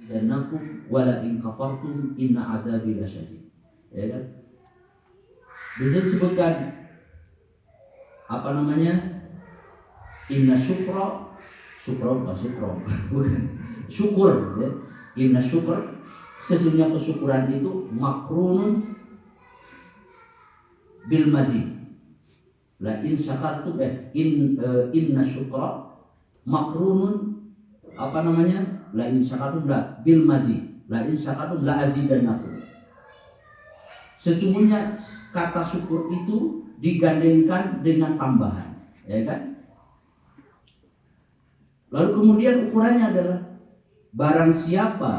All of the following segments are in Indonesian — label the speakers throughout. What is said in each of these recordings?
Speaker 1: azidannakum wa la in kafartum inna adzabi lasyadid. Ya kan? Di situ disebutkan apa namanya? Inna bukan syukur ya. Inna syukur, sesungguhnya kesyukuran itu makrunun bil mazid. La in syakartum inna syukra makrunun apa namanya? La in syakartum la bil mazid. La in syakartum la azidannakum. Sesungguhnya kata syukur itu digandengkan dengan tambahan, ya kan? Lalu kemudian ukurannya adalah barang siapa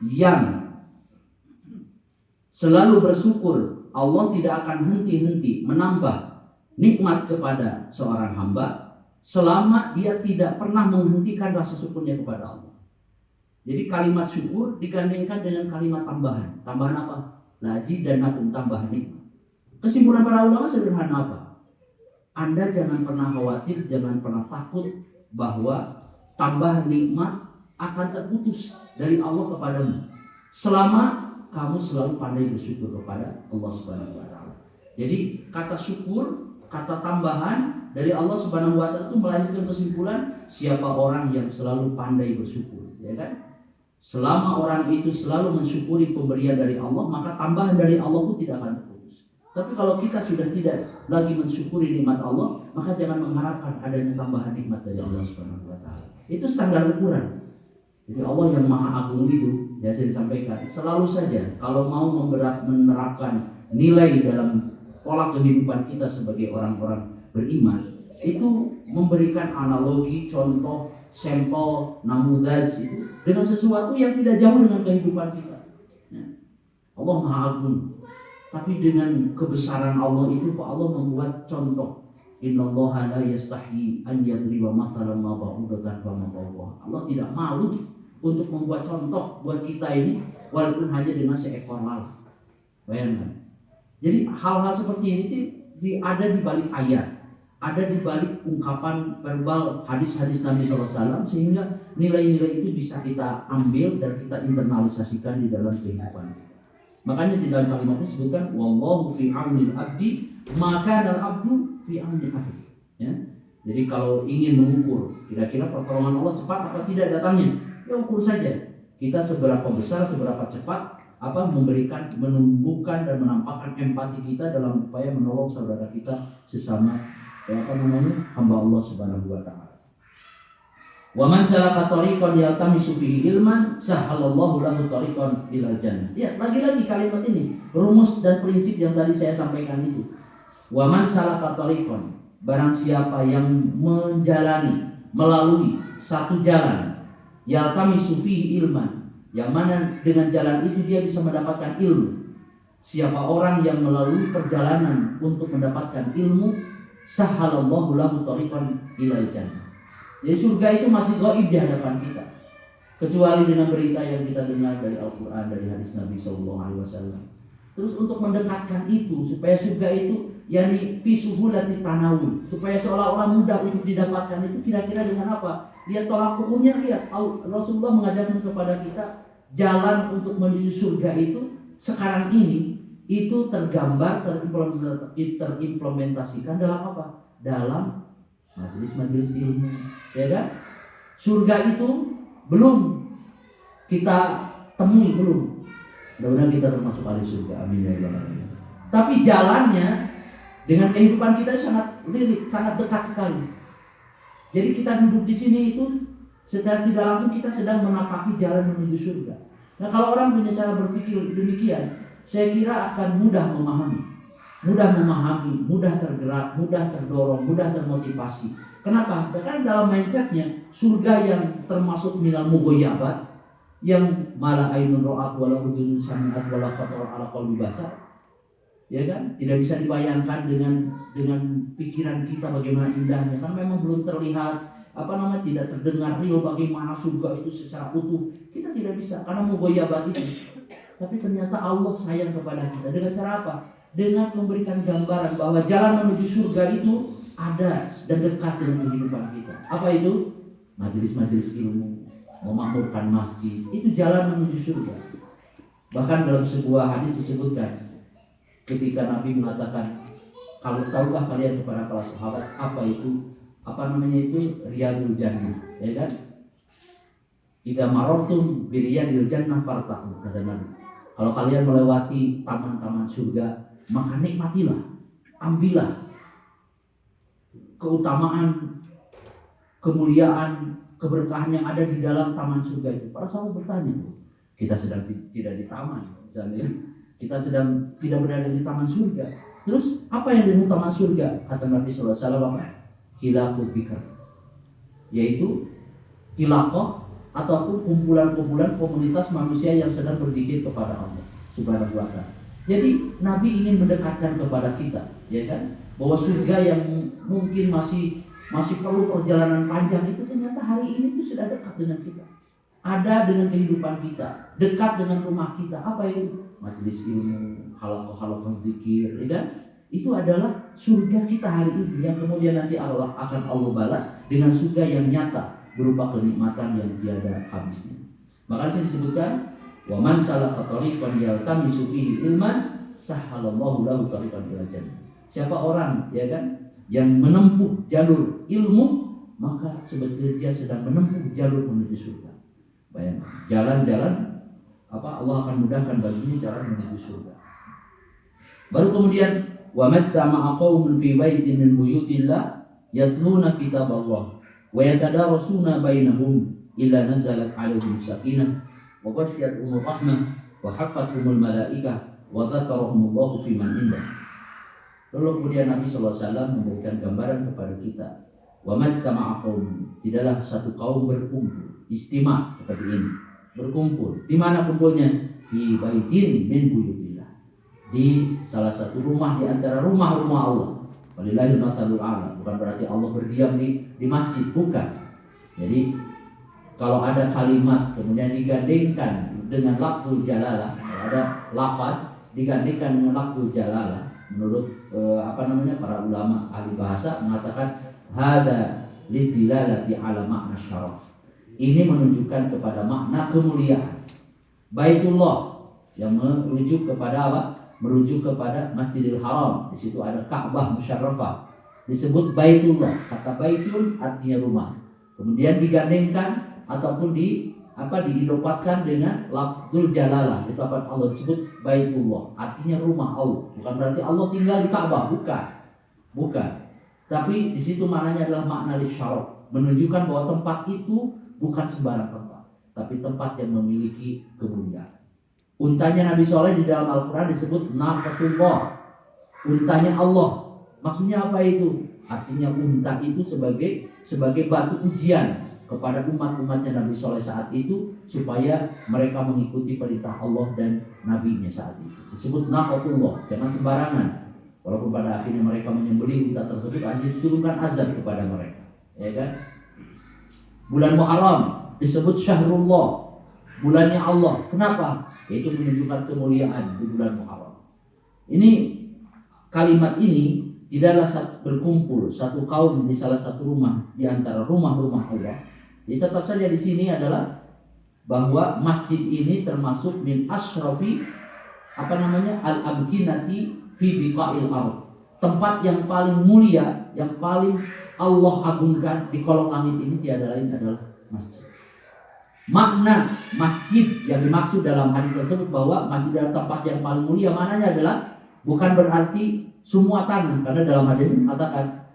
Speaker 1: yang selalu bersyukur, Allah tidak akan henti-henti menambah nikmat kepada seorang hamba selama dia tidak pernah menghentikan rasa syukurnya kepada Allah. Jadi kalimat syukur digandengkan dengan kalimat tambahan. Tambahan apa? Lazi dan nakum, tambahan nikmat. Kesimpulan para ulama sederhana apa? Anda jangan pernah khawatir, jangan pernah takut bahwa tambahan nikmat akan terputus dari Allah kepadamu selama kamu selalu pandai bersyukur kepada Allah Subhanahu wa taala. Jadi kata syukur, kata tambahan dari Allah Subhanahu wa taala itu melahirkan kesimpulan siapa orang yang selalu pandai bersyukur, ya kan? Selama orang itu selalu mensyukuri pemberian dari Allah, maka tambahan dari Allah itu tidak akan terputus. Tapi kalau kita sudah tidak lagi mensyukuri nikmat Allah, maka jangan mengharapkan adanya tambahan nikmat dari Allah Subhanahu wa taala. Itu standar ukuran. Jadi Allah yang Maha Agung itu, ya saya sampaikan, selalu saja kalau mau menerapkan nilai dalam pola kehidupan kita sebagai orang-orang beriman, itu memberikan analogi, contoh, sampel, namudaj itu dengan sesuatu yang tidak jauh dengan kehidupan kita. Ya. Allah Maha Agung, tapi dengan kebesaran Allah itu kok Allah membuat contoh. Innallaha la yastahi an yadriba mathalan ma ba'udatan fama fawqaha. Allah tidak malu untuk membuat contoh buat kita ini walaupun hanya dengan seekor lalat. Bayangkan. Jadi hal-hal seperti ini ada di balik ayat, ada di balik ungkapan verbal hadis-hadis Nabi SAW, sehingga nilai-nilai itu bisa kita ambil dan kita internalisasikan di dalam kehidupan kita. Makanya di dalam kalimat ini disebutkan wallahu fi aunil abdi maka al-abdu fi aunil akhi. Ya. Jadi kalau ingin mengukur kira-kira pertolongan Allah cepat apa tidak datangnya, ya ukur saja kita seberapa besar, seberapa cepat memberikan, menumbuhkan dan menampakkan empati kita dalam upaya menolong saudara kita sesama hamba Allah Subhanahu wa taala. Wa man salaka tariqan yaltamisu fihi ilman sahhalallahu lahu tariqan ilal jannah. Ya, lagi-lagi kalimat ini, rumus dan prinsip yang tadi saya sampaikan itu. Wa man salaka tariqan, barang siapa yang menjalani, melalui satu jalan, yaltamisu fihi ilman, yang mana dengan jalan itu dia bisa mendapatkan ilmu. Siapa orang yang melalui perjalanan untuk mendapatkan ilmu, sahhalallahu lahu tariqan ilal jannah. Jadi surga itu masih gaib di hadapan kita, kecuali dengan berita yang kita dengar dari Al-Quran, dari hadis Nabi SAW. Terus untuk mendekatkan itu, supaya surga itu yakni fi suhulati tanawul, supaya seolah-olah mudah untuk didapatkan itu, kira-kira dengan apa? Lihat tolak ukurnya, lihat Rasulullah mengajarkan kepada kita jalan untuk menuju surga itu sekarang ini itu tergambar, terimplementasikan dalam apa? Dalam majelis-majelis ilmu, ya kan? Surga itu belum kita temui, belum. Mudah-mudahan kita termasuk ahli surga, amin ya rabbal alamin. Tapi jalannya dengan kehidupan kita sangat lirik, sangat dekat sekali. Jadi kita duduk di sini itu secara tidak langsung kita sedang menapaki jalan menuju surga. Nah, kalau orang punya cara berpikir demikian, saya kira akan mudah memahami, mudah tergerak, mudah terdorong, mudah termotivasi. Kenapa? Karena dalam mindsetnya surga yang termasuk minal mugoyabat, yang mala ainun ro'at wala udhunun sami'at wala khatar ala qalbi basar, ya kan? Tidak bisa dibayangkan dengan pikiran kita bagaimana indahnya, kan memang belum terlihat tidak terdengar real bagaimana surga itu secara utuh. Kita tidak bisa karena mugoyabat itu. Tapi ternyata Allah sayang kepada kita dengan cara apa? Dengan memberikan gambaran bahwa jalan menuju surga itu ada dan dekat dengan kehidupan kita. Apa itu? Majelis-majelis ilmu, memakmurkan masjid, itu jalan menuju surga. Bahkan dalam sebuah hadis disebutkan ketika Nabi mengatakan, kalau tahukah kalian kepada para sahabat apa itu riyadul jannah, ya kan? Idza marartum bi riyadil jannah fartahu, kata Nabi. Kalau kalian melewati taman-taman surga, maka nikmatilah, ambillah keutamaan, kemuliaan, keberkahan yang ada di dalam taman surga itu. Para sahabat bertanya, kita sedang tidak di taman, misalnya, kita sedang tidak berada di taman surga. Terus apa yang di taman surga? Kata Nabi SAW, hilaqul dzikr, yaitu hilaqah ataupun kumpulan-kumpulan komunitas manusia yang sedang berzikir kepada Allah Subhanahu wa Ta'ala. Jadi Nabi ingin mendekatkan kepada kita, ya kan, bahwa surga yang mungkin masih perlu perjalanan panjang itu ternyata hari ini itu sudah dekat dengan kita, ada dengan kehidupan kita, dekat dengan rumah kita. Apa itu? Majelis ilmu, halaqah zikir, ya kan? Itu adalah surga kita hari ini yang kemudian nanti Allah akan balas dengan surga yang nyata berupa kenikmatan yang tiada habisnya. Maka saya disebutkan, wa man salaka tariqan yaltamisu fihi ilman sahhalallahu lahu tariqan ila jannah. Siapa orang, ya kan, yang menempuh jalur ilmu, maka sebetulnya dia sedang menempuh jalur menuju surga. Bayangkan, jalan-jalan Allah akan mudahkan baginya jalan menuju surga. Baru kemudian, wa mastama'a qaumun fi baitin min buyutillah yatluna kitaballah wa yatadarasuna bainahum illa nazalat 'alaihim sakinah wa ghasyiyatuhum rahmah wa hafathumul malaikah wa dzakarahumullahu fi man indah. Lalu kemudian Nabi SAW memberikan gambaran kepada kita, wa mastama'a qaum, tidaklah satu kaum berkumpul, istima seperti ini, berkumpul. Di mana kumpulnya? Di baitin min buyutillah, di salah satu rumah di antara rumah-rumah Allah. Walillahil matsalul a'la. Bukan berarti Allah berdiam di masjid, bukan. Jadi kalau ada kalimat kemudian digandengkan dengan lafzul jalalah, ada lafaz digandengkan dengan lafzul jalalah, menurut para ulama ahli bahasa mengatakan hadza lidilalati ala makna syaraf. Ini menunjukkan kepada makna kemuliaan. Baitullah yang merujuk kepada apa? Merujuk kepada Masjidil Haram. Di situ ada Ka'bah musyarrafah, disebut Baitullah. Kata Baitun artinya rumah. Kemudian digandengkan ataupun diidopatkan dengan lafzul jalalah. Itu apa? Allah disebut Baitullah, artinya rumah Allah. Bukan berarti Allah tinggal di Ka'bah, bukan. Tapi di situ maknanya adalah makna lisyaraf, menunjukkan bahwa tempat itu bukan sembarang tempat, tapi tempat yang memiliki kemuliaan. Untanya Nabi Soleh di dalam Al-Quran disebut naqatullah, untanya Allah. Maksudnya apa itu? Artinya unta itu sebagai batu ujian kepada umat-umatnya Nabi Soleh saat itu, supaya mereka mengikuti perintah Allah dan Nabi-Nya saat itu. Disebut naqatullah, jangan sembarangan. Walaupun pada akhirnya mereka menyembelih unta tersebut, akhirnya diturunkan azab kepada mereka, ya kan? Bulan Muharram disebut syahrullah, bulannya Allah. Kenapa? Yaitu menunjukkan kemuliaan di bulan Muharram. Ini kalimat ini tidaklah berkumpul satu kaum di salah satu rumah di antara rumah-rumah Allah. Jadi tetap saja di sini adalah bahwa masjid ini termasuk min asyrafi al-abkinati fi biqa'il ardh. Tempat yang paling mulia, yang paling Allah agungkan di kolong langit ini tiada lain adalah masjid. Makna masjid yang dimaksud dalam hadis tersebut bahwa masjid adalah tempat yang paling mulia, maknanya adalah bukan berarti semua tanah, karena dalam hadis mengatakan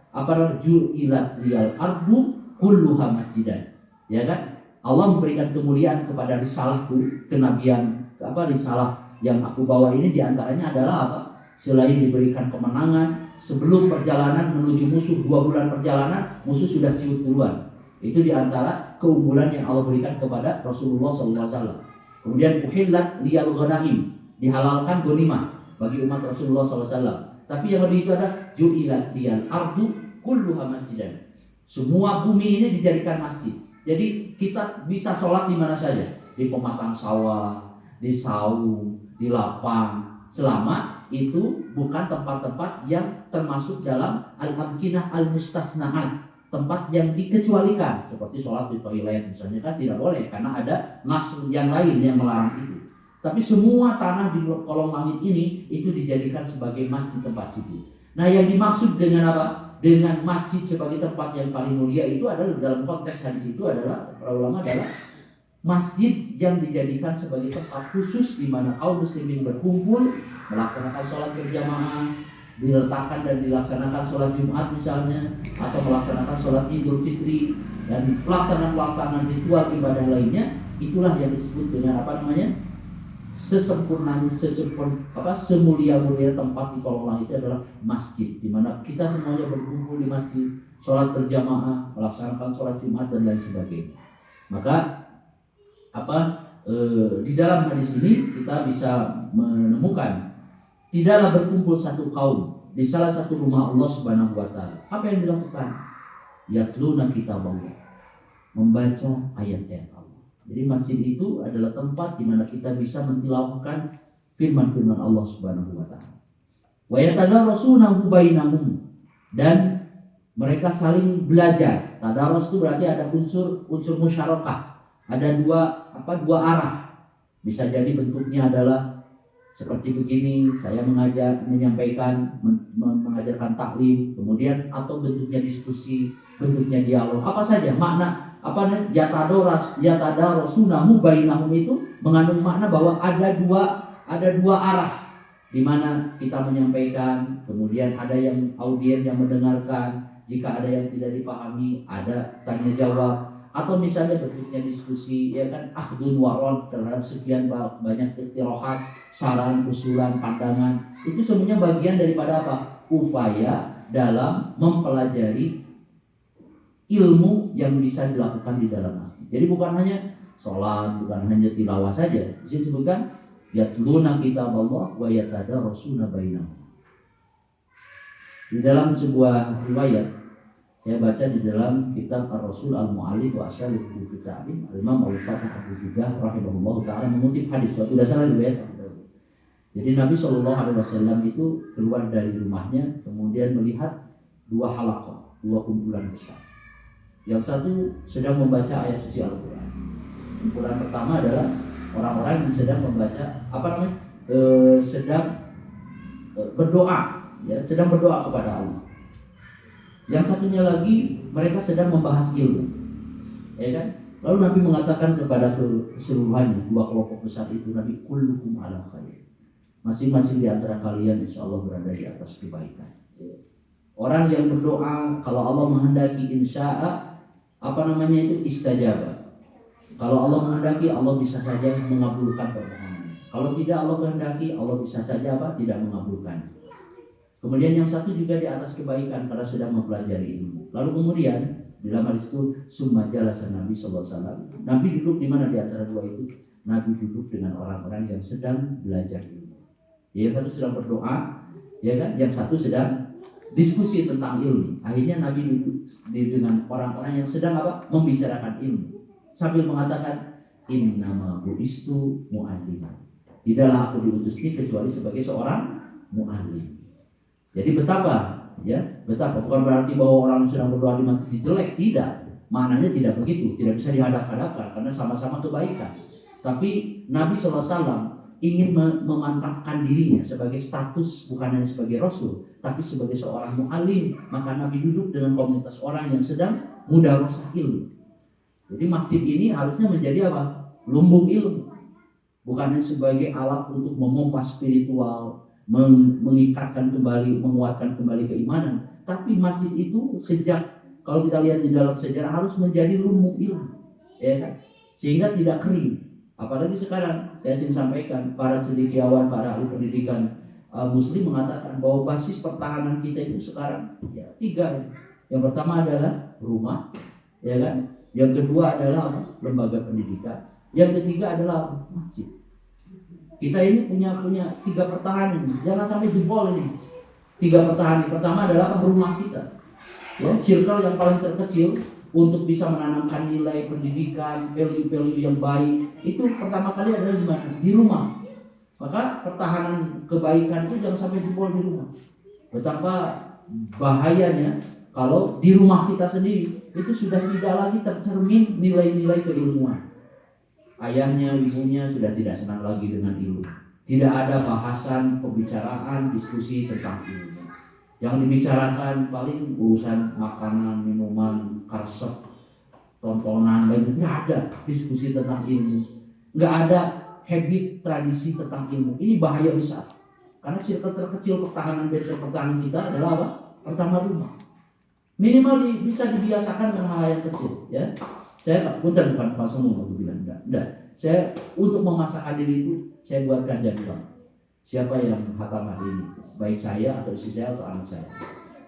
Speaker 1: ju'ilat liyal ardu kulluha masjidan. Ya kan? Allah memberikan kemuliaan kepada risalahku, kenabian, risalah yang aku bawa ini diantaranya adalah apa? Selain diberikan kemenangan sebelum perjalanan menuju musuh, 2 bulan perjalanan musuh sudah ciut duluan. Itu diantara keunggulan yang Allah berikan kepada Rasulullah SAW. Kemudian uhillat liyal ghanaim, dihalalkan ghanimah bagi umat Rasulullah SAW. Tapi yang lebih itu adalah ju'ilat liyal ardu kulluha masjidan. Semua bumi ini dijadikan masjid. Jadi kita bisa sholat di mana saja, di pematang sawah, di saung, di lapang, selama itu bukan tempat-tempat yang termasuk dalam al-amkinah al-mustasna'at, tempat yang dikecualikan seperti sholat di toilet misalnya kan tidak boleh karena ada nas yang lain yang melarang itu. Tapi semua tanah di kolong langit ini itu dijadikan sebagai masjid tempat sujud. Nah, yang dimaksud dengan apa? Dengan masjid sebagai tempat yang paling mulia itu adalah dalam konteks hadis itu adalah para ulama adalah masjid yang dijadikan sebagai tempat khusus di mana kaum muslimin berkumpul melaksanakan sholat berjamaah, diletakkan dan dilaksanakan sholat Jumat misalnya, atau melaksanakan sholat Idul Fitri dan pelaksanaan ritual ibadah lainnya. Itulah yang disebut dengan apa namanya? Semulia-mulia tempat di kolong langit itu adalah masjid, di mana kita semuanya berkumpul di masjid, sholat berjamaah, melaksanakan sholat Jumat dan lain sebagainya. Maka di dalam hadis ini kita bisa menemukan tidaklah berkumpul satu kaum di salah satu rumah Allah Subhanahu wa taala. Apa yang dilakukan? Yatluna kitaballah, membaca ayat-ayat Allah. Jadi masjid itu adalah tempat di mana kita bisa mentilawahkan firman-firman Allah Subhanahu wa taala. Wa yatadarasunahu bainahum, dan mereka saling belajar. Tadarus itu berarti ada unsur musyarakah. Ada dua arah. Bisa jadi bentuknya adalah seperti begini, saya menyampaikan, mengajarkan taklim, kemudian atau bentuknya diskusi, bentuknya dialog, apa saja makna yatadarasunahu bainahum itu mengandung makna bahwa ada dua arah di mana kita menyampaikan, kemudian ada yang audien yang mendengarkan, jika ada yang tidak dipahami ada tanya jawab, atau misalnya bentuknya diskusi, ya kan, akhdun waron terhadap sekian banyak iktirahat, saran, usulan, pandangan. Itu semuanya bagian daripada apa? Upaya dalam mempelajari ilmu yang bisa dilakukan di dalam masjid. Jadi bukan hanya sholat, bukan hanya tilawah saja. Di sini disebutkan yatluna kitaballah wa yatadarasuna bainahum. Di dalam sebuah riwayat saya baca di dalam kitab Ar-Rasul Al-Mu'allif wa Asyalib Buku Ta'lim, Imam Al-Fatih Abu Judah rahimahullah ta'ala mengutip hadis, waktu dasar riwayat. Jadi Nabi SAW itu keluar dari rumahnya, kemudian melihat dua halaqah, dua kumpulan besar. Yang satu sedang membaca ayat suci Al-Quran. Kumpulan pertama adalah orang-orang yang sedang membaca sedang berdoa, ya, sedang berdoa kepada Allah. Yang satunya lagi mereka sedang membahas ilmu, ya kan? Lalu Nabi mengatakan kepada keseluruhannya, dua kelompok besar itu, Nabi, kullukum ala khair. Masing-masing di antara kalian insya Allah berada di atas kebaikan. Orang yang berdoa, kalau Allah menghendaki insya'a, istajabah. Kalau Allah menghendaki, Allah bisa saja mengabulkan permohonan. Kalau tidak Allah kehendaki, Allah bisa saja tidak mengabulkan. Kemudian yang satu juga di atas kebaikan karena sedang mempelajari ilmu. Lalu kemudian di dalam hadis itu summa jalasa Nabi SAW. Nabi duduk di mana di antara dua itu? Nabi duduk dengan orang-orang yang sedang belajar ilmu. Yang satu sedang berdoa, ya kan? Yang satu sedang diskusi tentang ilmu. Akhirnya Nabi duduk dengan orang-orang yang sedang membicarakan ilmu. Sambil mengatakan innama bu'istu mu'alliman. Tidaklah aku diutus ini kecuali sebagai seorang mu'allim. Jadi betapa bukan berarti bahwa orang sedang berdoa di masjid jelek, tidak. Maknanya tidak begitu, tidak bisa dihadap-hadapkan karena sama-sama kebaikan. Tapi Nabi SAW ingin memantapkan dirinya sebagai status bukan hanya sebagai Rasul, tapi sebagai seorang mu'alim. Maka Nabi duduk dengan komunitas orang yang sedang mudarasah ilmu. Jadi masjid ini harusnya menjadi lumbung ilmu, bukan hanya sebagai alat untuk memompa spiritual, mengikatkan kembali, menguatkan kembali keimanan. Tapi masjid itu sejak, kalau kita lihat di dalam sejarah, harus menjadi lumbung ilmu, ya kan? Sehingga tidak kering. Apalagi sekarang, saya ingin sampaikan, para cendekiawan, para ahli pendidikan Muslim mengatakan bahwa basis pertahanan kita itu sekarang tiga. Yang pertama adalah rumah, ya kan? Yang kedua adalah lembaga pendidikan. Yang ketiga adalah masjid. Kita ini punya tiga pertahanan, jangan sampai jebol ini. Tiga pertahanan. Pertama adalah rumah kita, ya, circle yang paling terkecil untuk bisa menanamkan nilai pendidikan, value-value yang baik. Itu pertama kali adalah di mana? Di rumah. Maka pertahanan kebaikan itu jangan sampai jebol di rumah. Betapa bahayanya kalau di rumah kita sendiri itu sudah tidak lagi tercermin nilai-nilai keilmuan. Ayahnya, ibunya sudah tidak senang lagi dengan ilmu. Tidak ada bahasan, pembicaraan, diskusi tentang ilmu. Yang dibicarakan paling urusan makanan, minuman, karsep, tontonan, dan nggak ada diskusi tentang ilmu. Nggak ada habit, tradisi tentang ilmu. Ini bahaya besar. Karena circle terkecil pertahanan benteng pertahanan kita adalah apa? Pertama rumah. Minimal bisa dibiasakan dengan hal yang kecil, ya. Saya bukan Pak Somo aku bilang enggak. Saya untuk memasakkan diri itu saya buatkan jadwal. Siapa yang hatam hari ini? Baik saya atau istri saya atau anak saya.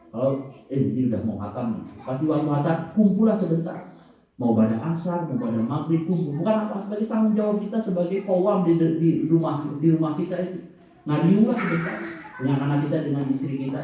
Speaker 1: Kalau ini udah mau hatam, pasti waktu hatam kumpullah sebentar. Mau pada asar, mau pada maghrib kumpul. Bukan apa sebagai tanggung jawab kita sebagai kawam di rumah kita itu. Ngariunglah sebentar dengan anak kita, dengan istri kita,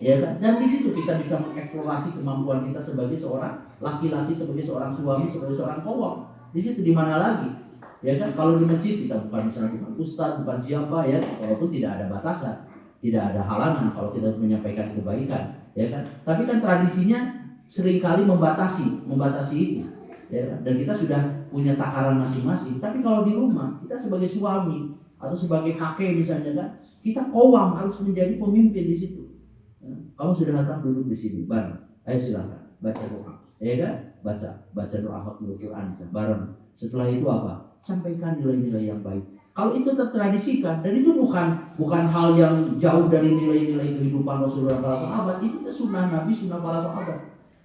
Speaker 1: ya kan? Dan di situ kita bisa mengeksplorasi kemampuan kita sebagai seorang laki-laki, sebagai seorang suami, sebagai seorang kawam. Di situ di mana lagi, ya kan? Kalau di masjid kita bukan misalnya bukan ustadz, bukan siapa, ya, walaupun tidak ada batasan, tidak ada halangan kalau kita menyampaikan kebaikan, ya kan? Tapi kan tradisinya seringkali membatasi itu, ya kan? Dan kita sudah punya takaran masing-masing. Tapi kalau di rumah kita sebagai suami atau sebagai kakek misalnya kan, kita kawam harus menjadi pemimpin di situ. Kamu sudah datang duduk di sini bareng. Ayo silakan baca doa, ya kan? Baca doa Al Quran bareng. Setelah itu apa? Sampaikan nilai-nilai yang baik. Kalau itu tertradisikan, dan itu bukan hal yang jauh dari nilai-nilai kehidupan Rasulullah para sahabat, itu sunnah Nabi, sunnah para sahabat.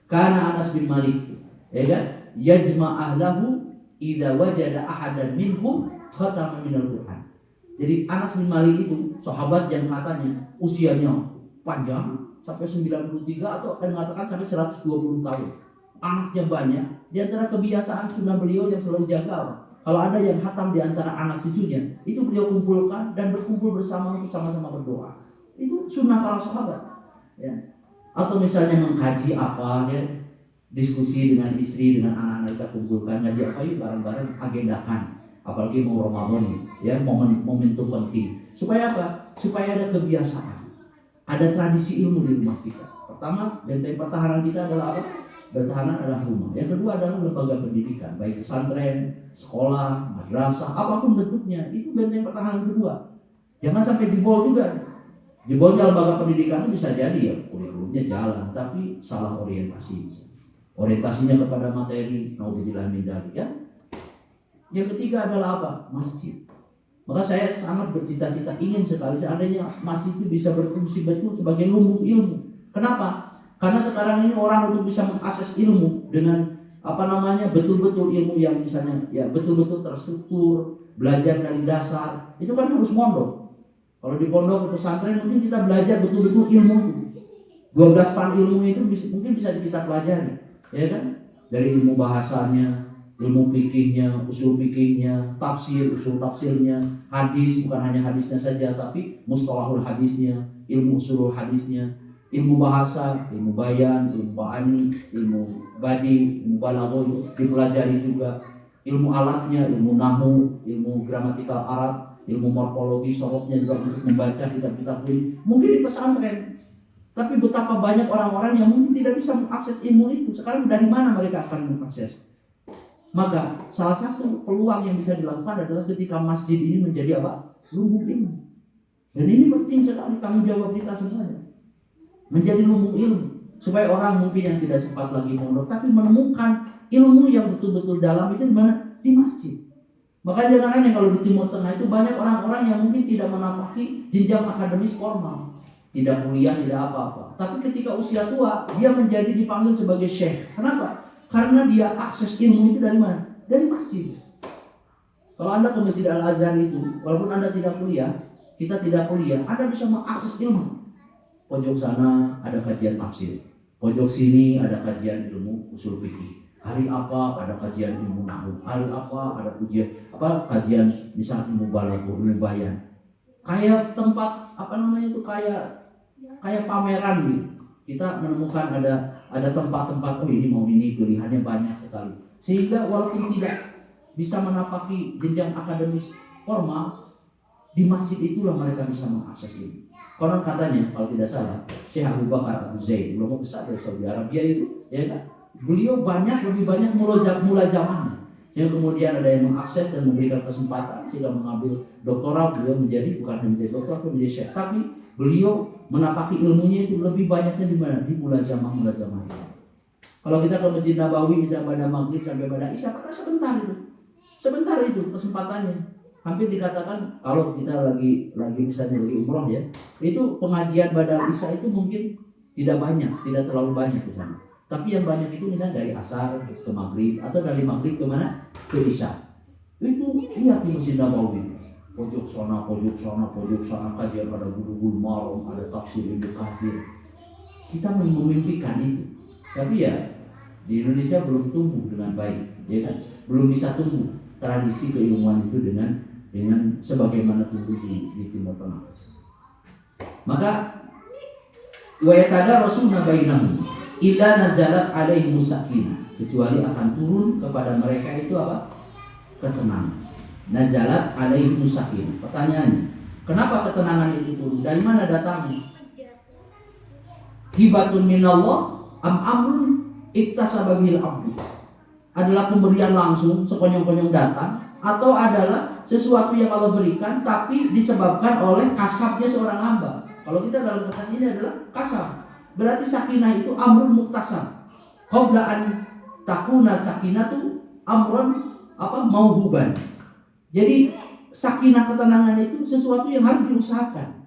Speaker 1: Karena Anas bin Malik, ya kan? Yajma ahlahu idza wajada ahadan minhum khatama minal Quran. Jadi Anas bin Malik itu sahabat yang katanya usianya panjang sampai 93 atau mengatakan sampai 120 tahun. Anaknya banyak. Di antara kebiasaan sunnah beliau yang selalu jaga, kalau ada yang hatam di antara anak cucunya, itu beliau kumpulkan dan berkumpul bersama untuk sama-sama berdoa. Itu sunnah para sahabat, ya. Atau misalnya mengkaji apa, ya, diskusi dengan istri, dengan anak-anak kita kumpulkan, ngaji apa yuk bareng-bareng, agendakan. Apalagi mau Ramadan, ya, momentum penting. Supaya apa? Supaya ada kebiasaan, ada tradisi ilmu di rumah kita. Pertama, benteng pertahanan kita adalah apa? Pertahanan adalah rumah. Yang kedua adalah lembaga pendidikan, baik pesantren, sekolah, madrasah, apapun bentuknya, itu benteng pertahanan kedua. Jangan sampai jebol juga. Jebolnya lembaga pendidikan itu bisa jadi ya kurikulumnya jalan, tapi salah orientasi. Orientasinya kepada materi, naudzubillah min dzalik, ya. Yang ketiga adalah apa? Masjid. Maka saya sangat bercita-cita ingin sekali seandainya masjid itu bisa berfungsi betul sebagai lumbung ilmu. Kenapa? Karena sekarang ini orang untuk bisa mengakses ilmu dengan betul-betul ilmu yang misalnya ya betul-betul terstruktur, belajar dari dasar, itu kan harus mondok. Kalau di pondok atau pesantren mungkin kita belajar betul-betul ilmu itu. 12 pan ilmu itu mungkin bisa kita pelajari, ya kan? Dari ilmu bahasanya, ilmu fikihnya, usul fikihnya, tafsir, usul tafsirnya, hadis, bukan hanya hadisnya saja, tapi mustalahul hadisnya, ilmu usulul hadisnya, ilmu bahasa, ilmu bayan, ilmu ba'ani, ilmu badi, ilmu balagho itu dipelajari juga, ilmu alatnya, ilmu nahwu, ilmu gramatikal Arab, ilmu morfologi, sorotnya juga untuk membaca kitab-kitab ini. Mungkin di pesantren, tapi betapa banyak orang-orang yang mungkin tidak bisa mengakses ilmu itu. Sekarang dari mana mereka akan mengakses? Maka salah satu peluang yang bisa dilakukan adalah ketika masjid ini menjadi apa? Lumbung ilmu. Dan ini penting sekali tanggung jawab kita semuanya. Menjadi lumbung ilmu. Supaya orang mungkin yang tidak sempat lagi mondok, tapi menemukan ilmu yang betul-betul dalam itu di mana? Di masjid. Maka jangan aneh kalau di Timur Tengah itu banyak orang-orang yang mungkin tidak menampaki jenjang akademis formal. Tidak kuliah, tidak apa-apa. Tapi ketika usia tua, dia menjadi dipanggil sebagai syekh. Kenapa? Karena dia akses ilmu itu dari mana? Dari masjid. Kalau Anda ke Masjid Al-Azhar itu, walaupun Anda tidak kuliah, kita tidak kuliah, Anda bisa mengakses ilmu. Pojok sana ada kajian tafsir, pojok sini ada kajian ilmu usul fikih. Hari apa ada kajian ilmu nahwu, hari apa ada kajian misalnya ilmu balagho, ilmu bayan. Kayak tempat kayak pameran gitu. Kita menemukan ada tempat-tempat, oh ini mau ini, pilihannya banyak sekali. Sehingga walaupun tidak bisa menapaki jenjang akademis formal, Di masjid itulah mereka bisa mengakses ini. Konon katanya, kalau tidak salah, Syekh Abu Bakar Abu Zaid, ulama besar dari Saudi Arabia itu, ya kan? Beliau lebih banyak mulai zamannya. Yang kemudian ada yang mengakses dan memberikan kesempatan sehingga mengambil doktoral, beliau menjadi bukan menjadi doktoral, atau menjadi syekh, tapi beliau menapaki ilmunya itu lebih banyaknya di mana? Di mulai zaman itu. Kalau kita ke Masjid Nabawi misalnya pada maghrib sampai pada isya, maka sebentar itu kesempatannya. Hampir dikatakan kalau kita lagi misalnya lagi umroh ya, itu pengajian badal isya itu mungkin tidak terlalu banyak di sana. Tapi yang banyak itu misalnya dari asar ke maghrib atau dari maghrib ke mana? Ke isya. Itu lihat di Masjid Nabawi. Pojok sana, kajian ada guru-guru marom, ada tafsir Ibnu Katsir. Kita memimpikan itu. Tapi ya di Indonesia belum tumbuh dengan baik, ya kan? Belum bisa tumbuh tradisi keilmuan itu dengan sebagaimana tumbuh di Timur Tengah. Maka wa yatadarasuna bainahum illa nazalat alaihim sakinah, kecuali akan turun kepada mereka itu apa? Ketenangan. Nazalat alaihim sakinah. Pertanyaannya, kenapa ketenangan itu turun? Dari mana datangnya? Hibatun minallah am amrun iktasaba bil abdu. Adalah pemberian langsung sekonyong-konyong datang, atau adalah sesuatu yang Allah berikan tapi disebabkan oleh kasabnya seorang hamba. Kalau kita dalam konteks ini adalah kasab. Berarti sakinah itu amrun muktasab. Qabla an takuna sakinatu amrun mauhuban. Jadi sakinah ketenangan itu sesuatu yang harus diusahakan.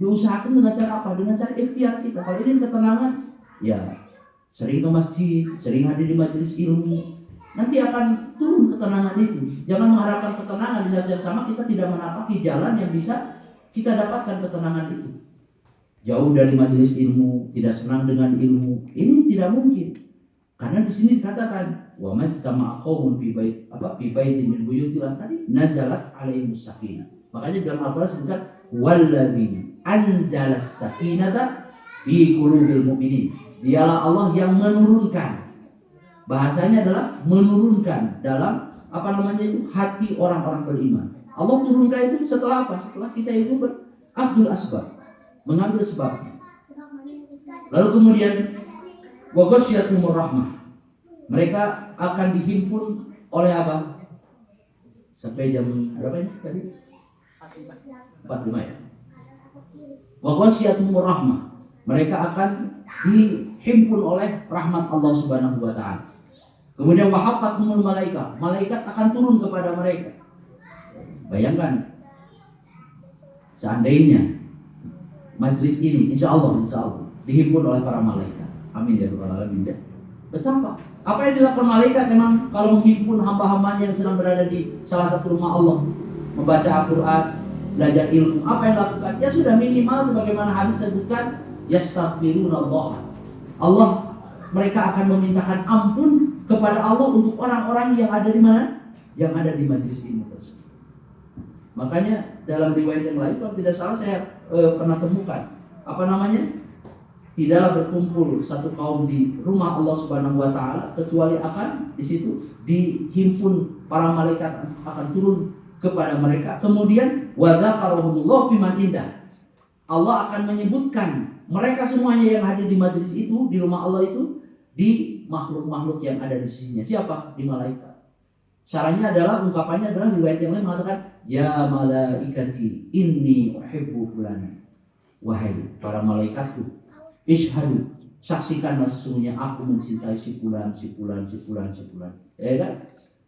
Speaker 1: Diusahakan dengan cara apa? Dengan cara ikhtiar kita. Kalau ini ketenangan, ya sering ke masjid, sering hadir di majelis ilmu, nanti akan turun ketenangan itu. Jangan mengharapkan ketenangan di saat yang sama kita tidak menapaki jalan yang bisa kita dapatkan ketenangan itu. Jauh dari majelis ilmu, tidak senang dengan ilmu, ini tidak mungkin. Karena di sini dikatakan wa majtama'a qaumun fi baitin min buyutillah tadi nazalat alaihimus sakinah. Makanya dalam Al-Qur'an disebutkan wallazi anzalas sakinata fi qulubil mu'minin. Dialah Allah yang menurunkan. Bahasanya adalah menurunkan dalam hati orang-orang beriman. Allah turunkan itu setelah apa? Setelah kita itu berakhdul asbab, mengambil sebab. Lalu kemudian wa ghasyiyatuhumur rahmah. Mereka akan dihimpun oleh apa? Sampai jam berapa ini tadi? 45 ya. Wa ghasyiyatuhumur rahmah. Mereka akan dihimpun oleh rahmat Allah Subhanahu wa taala. Kemudian wahafathumul malaikat. Malaikat akan turun kepada mereka. Bayangkan seandainya majelis ini insya Allah dihimpun oleh para malaikat. Amin ya rabbal alamin. Betapa apa yang dilakukan malaikat memang kalau menghimpun hamba-hambanya yang sedang berada di salah satu rumah Allah, membaca Al-Quran, belajar ilmu, apa yang dilakukan? Ya sudah minimal sebagaimana hadis sebutkan, yastaghfirunallah. Allah mereka akan memintakan ampun kepada Allah untuk orang-orang yang ada di mana? Yang ada di majelis ilmu tersebut. Makanya dalam riwayat yang lain kalau tidak salah saya pernah temukan tidaklah berkumpul satu kaum di rumah Allah Subhanahu wa taala kecuali akan di situ dihimpun para malaikat akan turun kepada mereka. Kemudian wa dzakarahumullah fiman indah. Allah akan menyebutkan mereka semuanya yang hadir di majelis itu, di rumah Allah itu, di makhluk-makhluk yang ada di sisinya. Siapa? Di malaikat. Caranya adalah, ungkapannya adalah riwayat yang lain mengatakan, ya malaikati inni uhibbu fulan. Wahai para malaikatku, ishhadu, saksikanlah sesungguhnya aku mencintai si fulan. Ya kan?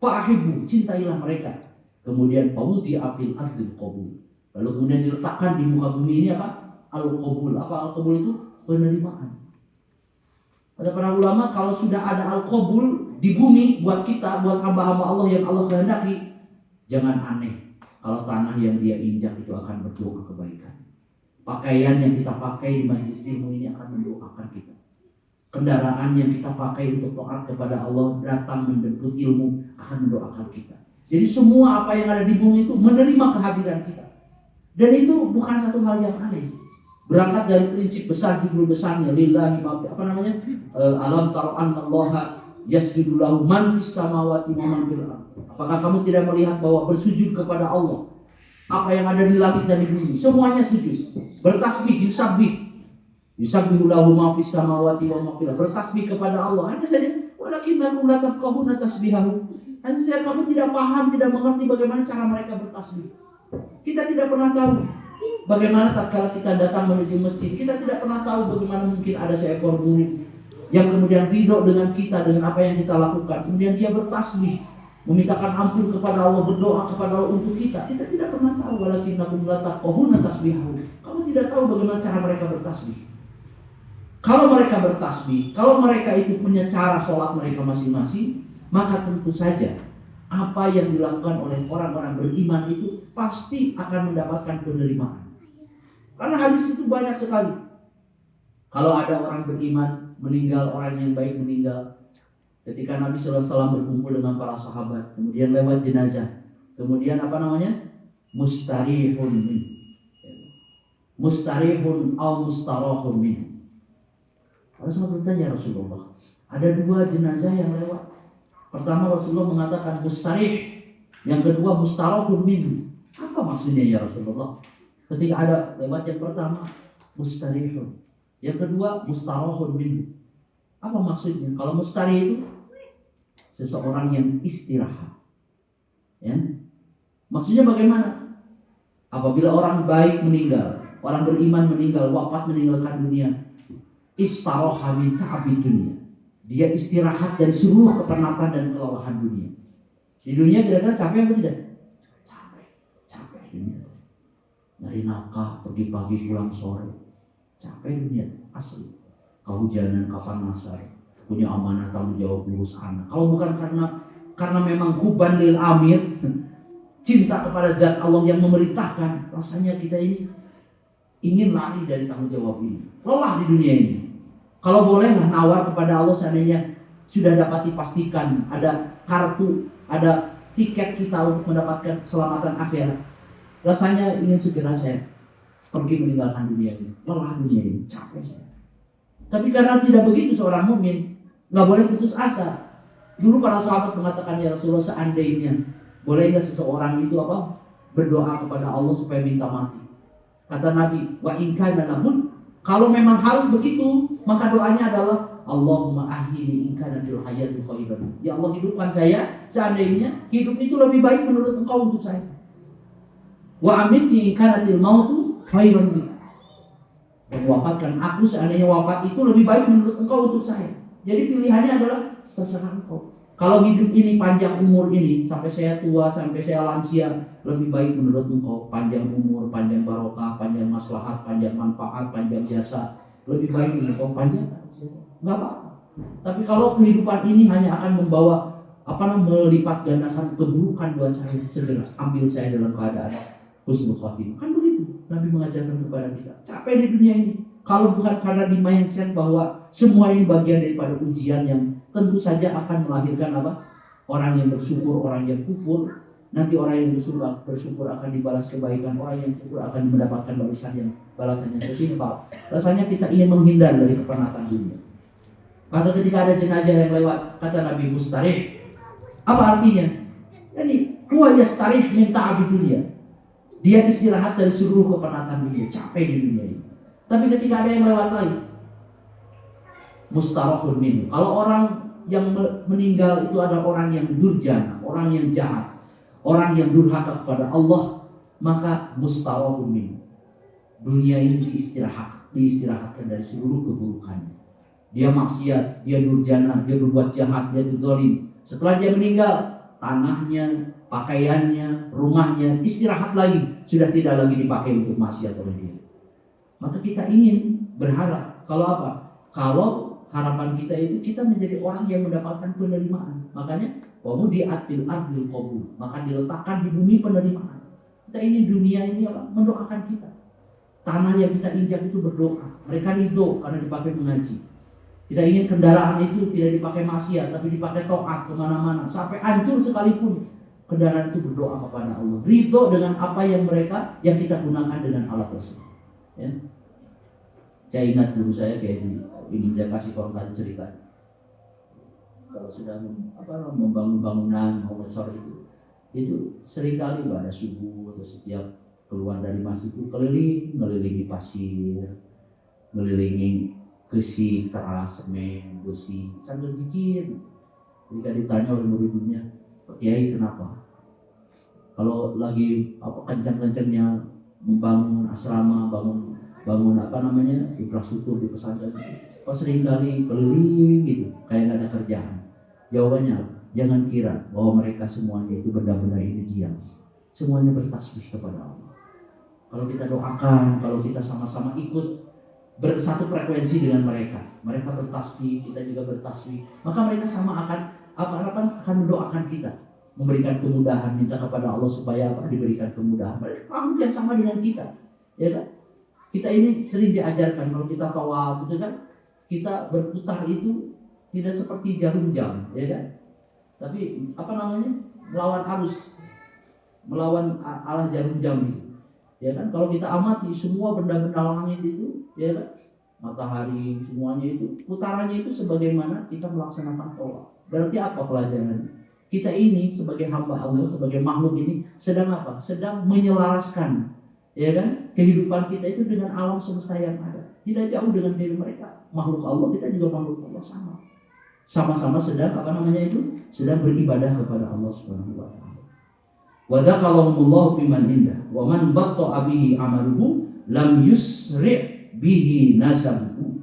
Speaker 1: Fa'ahibbu, cintailah mereka. Kemudian fawudi afil ardil qabul. Lalu kemudian diletakkan di muka bumi ini apa? Al-qabul. Apa al-qabul itu? Penerimaan. Kata para ulama, kalau sudah ada al-qabul di bumi buat kita, buat hamba-hamba Allah yang Allah kehendaki, jangan aneh kalau tanah yang dia injak itu akan berdoa kebaikan. Pakaian yang kita pakai di majelis ilmu ini akan mendoakan kita. Kendaraan yang kita pakai untuk taat kepada Allah datang menjemput ilmu akan mendoakan kita. Jadi semua apa yang ada di bumi itu menerima kehadiran kita. Dan itu bukan satu hal yang aneh. Berangkat dari prinsip besar, judul besarnya lillahi alam taro annallaha Yasjudu lahu man fis samawati wa man fil ardh. Apakah kamu tidak melihat bahwa bersujud kepada Allah apa yang ada di langit dan di bumi, semuanya sujud, bertasbih, yusabbihu lahu ma fis samawati wa ma fil ardh, bertasbih kepada Allah. Hanya saja walakinnakum la tafqahuna tasbihahum. Hanya saja kamu tidak paham, tidak mengerti bagaimana cara mereka bertasbih. Kita tidak pernah tahu bagaimana tatkala kita datang menuju masjid, kita tidak pernah tahu bagaimana mungkin ada seekor burung yang kemudian ridho dengan kita, dengan apa yang kita lakukan. Kemudian dia bertasbih, memintakan ampun kepada Allah, berdoa kepada Allah untuk kita. Kita tidak pernah tahu. Walakinnakum la tafqahuna tasbihahum. Kamu tidak tahu bagaimana cara mereka bertasbih. Kalau mereka bertasbih, kalau mereka itu punya cara sholat mereka masing-masing, maka tentu saja apa yang dilakukan oleh orang-orang beriman itu pasti akan mendapatkan penerimaan. Karena hadis itu banyak sekali. Kalau ada orang beriman meninggal, orang yang baik meninggal, ketika Nabi SAW berkumpul dengan para sahabat, kemudian lewat jenazah, kemudian apa namanya? Mustarihun min, mustarihun au mustarahun min. Rasulullah bertanya, Rasulullah, ada dua jenazah yang lewat. Pertama Rasulullah mengatakan mustarih, yang kedua mustarahun min. Apa maksudnya ya Rasulullah? Ketika ada lewat yang pertama mustarihun, yang kedua mustarahun min. Apa maksudnya? Kalau mustarih itu seseorang yang istirahat, ya. Maksudnya bagaimana? Apabila orang baik meninggal, orang beriman meninggal, wafat meninggalkan dunia, istaroha min ta'abid dunia. Dia istirahat dari seluruh kepenatan dan kelelahan dunia. Di dunia kira-kira capek apa tidak? Capek dunia. Nyari nafkah, pergi pagi pulang sore. Capek dunia, asli. Kehujanan, kepanasan, punya amanah tanggung jawab ngurus anak. Kalau bukan karena memang huban lil amir, cinta kepada zat Allah yang memerintahkan, rasanya kita ini ingin lari dari tanggung jawab ini. Lelah di dunia ini. Kalau bolehlah nawar kepada Allah, seandainya sudah dapat dipastikan ada kartu, ada tiket kita untuk mendapatkan keselamatan akhirat. Rasanya ingin segera saya pergi meninggalkan dunia ini. Lelah dunia ini, capek saya. Tapi karena tidak begitu seorang mukmin, nggak boleh putus asa. Dulu para sahabat mengatakan, ya Rasulullah, seandainya boleh nggak seseorang itu berdoa kepada Allah supaya minta mati? Kata Nabi, wa in kana labud, kalau memang harus begitu, maka doanya adalah Allahumma ahyini in kanatil hayatu khairan. Ya Allah, hidupkan saya seandainya hidup itu lebih baik menurut Engkau untuk saya. Wa amitni in kanatil mautu khairan li. Dan wafatkan aku seandainya wafat itu lebih baik menurut Engkau untuk saya. Jadi pilihannya adalah terserah Engkau. Kalau hidup ini panjang umur ini, sampai saya tua, sampai saya lansia, lebih baik menurut Engkau panjang umur, panjang barokah, panjang maslahat, panjang manfaat, panjang jasa. Lebih baik menurut Engkau panjang, nggak apa-apa. Tapi kalau kehidupan ini hanya akan membawa melipat gandakan keburukan buat saya, segera ambil saya dalam keadaan husnul khotimah. Kan begitu Nabi mengajarkan kepada kita. Capek di dunia ini. Kalau bukan karena di mindset bahwa semua ini bagian daripada ujian yang tentu saja akan melahirkan orang yang bersyukur, orang yang kufur. Nanti orang yang bersyukur akan dibalas kebaikan, orang yang kufur akan mendapatkan balasannya setimpal. Rasanya kita ingin menghindar dari kepenatan dunia. Maka ketika ada jenazah yang lewat, kata Nabi, mustarih. Apa artinya? Jadi huwa yastarih min ta'abid dunia. Dia istirahat dari seluruh kepenatan dunia, capek di dunia ini. Tapi ketika ada yang lewat lagi, mustarahun min. Kalau orang yang meninggal itu adalah orang yang durjana, orang yang jahat, orang yang durhaka kepada Allah, maka mustarahun min. Dunia ini diistirahatkan dari seluruh keburukannya. Dia maksiat, dia durjana, dia berbuat jahat, dia zalim. Setelah dia meninggal, tanahnya, pakaiannya, rumahnya istirahat lagi, sudah tidak lagi dipakai untuk maksiat oleh dia. Maka kita ingin berharap, kalau apa? Kalau harapan kita itu kita menjadi orang yang mendapatkan penerimaan. Makanya wamudi'atil ardil qabul, maka diletakkan di bumi penerimaan. Kita ingin dunia ini mendoakan kita. Tanah yang kita injak itu berdoa. Mereka ridho karena dipakai mengaji. Kita ingin kendaraan itu tidak dipakai maksiat, tapi dipakai taat kemana-mana. Sampai hancur sekalipun, kendaraan itu berdoa kepada Allah. Ridho dengan apa yang kita gunakan dengan alat tersebut. Ya. Saya ingat guru saya kayak Imam Jakasi kalau tadi cerita. kalau sudah membangun bangunan mau ngecor itu seringkali pada subuh atau setiap keluar dari masjid itu ngelilingi pasir, ngelilingi besi, teras, semen, besi, sambil zikir. Jika ditanya oleh murid-muridnya, Pak Kiai kenapa? Kalau lagi kencang-kencangnya membangun asrama, bangun infrastruktur di pesantren, kok seringkali keliling gitu, kayak nggak ada kerjaan. Jawabannya, jangan kira bahwa mereka semuanya itu benda-benda ini diam. Semuanya bertasbih kepada Allah. Kalau kita doakan, kalau kita sama-sama ikut bersatu frekuensi dengan mereka bertasbih, kita juga bertasbih, maka mereka sama akan mendoakan kita, memberikan kemudahan, minta kepada Allah supaya diberikan kemudahan. Mereka kamu yang sama dengan kita, ya kan? Kita ini sering diajarkan kalau kita tawaf, gitu kan? Kita berputar itu tidak seperti jarum jam, ya kan? Tapi melawan arus, melawan arah jarum jam itu. Ya kan, kalau kita amati semua benda-benda langit itu, ya kan, matahari semuanya itu putarannya itu sebagaimana kita melaksanakan tawaf. Berarti apa pelajaran? Kita ini sebagai hamba Allah, sebagai makhluk ini sedang apa? Sedang menyelaraskan, ya kan, kehidupan kita itu dengan alam semesta yang ada. Tidak jauh dengan diri mereka. Makhluk Allah, kita juga makhluk Allah sama. Sama-sama sedang sedang beribadah kepada Allah Subhanahu wa taala. Wa dzakarahumullahu biman indah wa man batta'a bihi amaluhu lam yusri' bihi nasabuhu.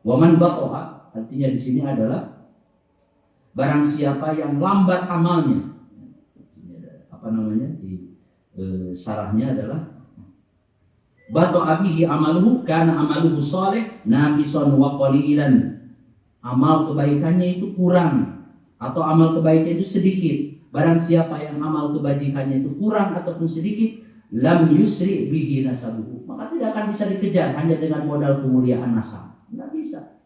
Speaker 1: Wa man batta'a artinya di sini adalah barang siapa yang lambat amalnya. Sarahnya adalah batta'a bihi amaluhu kana amaluhu shalih naqisan wa qalilan. Amal kebaikannya itu kurang atau amal kebaikan itu sedikit. Barang siapa yang amal kebajikannya itu kurang ataupun sedikit, lam yusri bihi nasabuhu, maka tidak akan bisa dikejar hanya dengan modal kemuliaan nasab. Tidak bisa.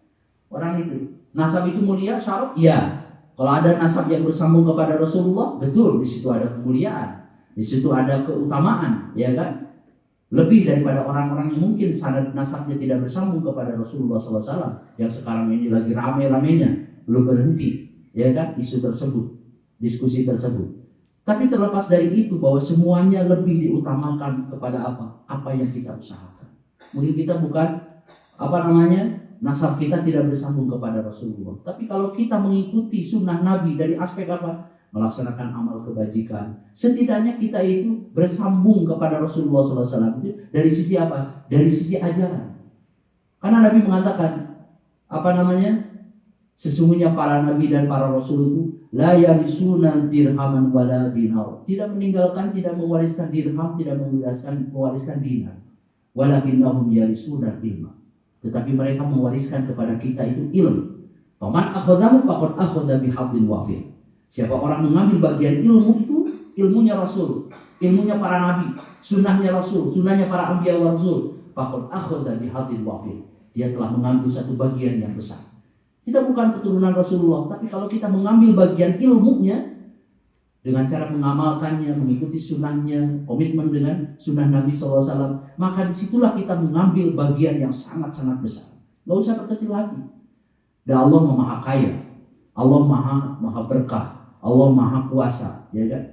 Speaker 1: Orang itu nasab itu mulia syarat? Ya. Kalau ada nasab yang bersambung kepada Rasulullah, betul, di situ ada kemuliaan, di situ ada keutamaan, ya kan? Lebih daripada orang-orang yang mungkin sanad nasabnya tidak bersambung kepada Rasulullah SAW, yang sekarang ini lagi rame-ramenya, belum berhenti, ya kan? Isu tersebut, diskusi tersebut. Tapi terlepas dari itu, bahwa semuanya lebih diutamakan kepada apa? Apa yang kita usahakan. Mungkin kita bukan nasab kita tidak bersambung kepada Rasulullah. Tapi kalau kita mengikuti sunnah Nabi dari aspek apa? Melaksanakan amal kebajikan, setidaknya kita itu bersambung kepada Rasulullah SAW. Dari sisi apa? Dari sisi ajaran. Karena Nabi mengatakan sesungguhnya para nabi dan para rasul itu la yarisuna dirhaman wala dinar, tidak meninggalkan, tidak mewariskan dirham, tidak mewariskan dinar. Walakinnahum yarisuna ilma, tetapi mereka mewariskan kepada kita itu ilmu. Faman akhadahu faqad akhadha bihablin wafir. Siapa orang mengambil bagian ilmu itu, ilmunya Rasul, ilmunya para nabi, sunnahnya Rasul, sunnahnya para anbiya wa rasul, faqad akhadha bihablin wafir. Dia telah mengambil satu bagian yang besar. Kita bukan keturunan Rasulullah, tapi kalau kita mengambil bagian ilmunya dengan cara mengamalkannya, mengikuti sunnahnya, komitmen dengan sunnah Nabi SAW, maka disitulah kita mengambil bagian yang sangat-sangat besar. Gak usah berkecil hati. Dan Allah maha kaya, Allah maha berkah, Allah maha kuasa, ya kan?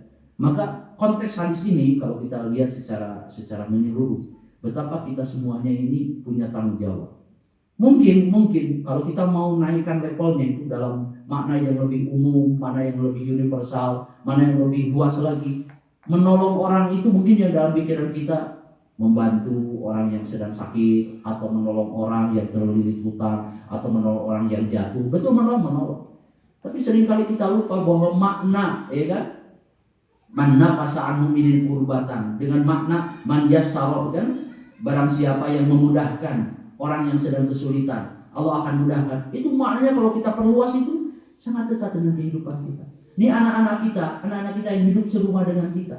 Speaker 1: Maka konteks hadis ini kalau kita lihat secara menyeluruh, betapa kita semuanya ini punya tanggung jawab. Mungkin kalau kita mau naikkan levelnya itu dalam makna yang lebih umum, mana yang lebih universal, mana yang lebih luas lagi, menolong orang itu mungkin yang dalam pikiran kita membantu orang yang sedang sakit, atau menolong orang yang terlilit hutang, atau menolong orang yang jatuh. Betul, menolong. Tapi seringkali kita lupa bahwa makna, ya kan? Manna pasa'an mu'minin kurbatan, dengan makna man yassara, kan? Barang siapa yang memudahkan orang yang sedang kesulitan, Allah akan mudahkan. Itu maknanya kalau kita perluas itu sangat dekat dengan kehidupan kita. Ini anak-anak kita yang hidup serumah dengan kita.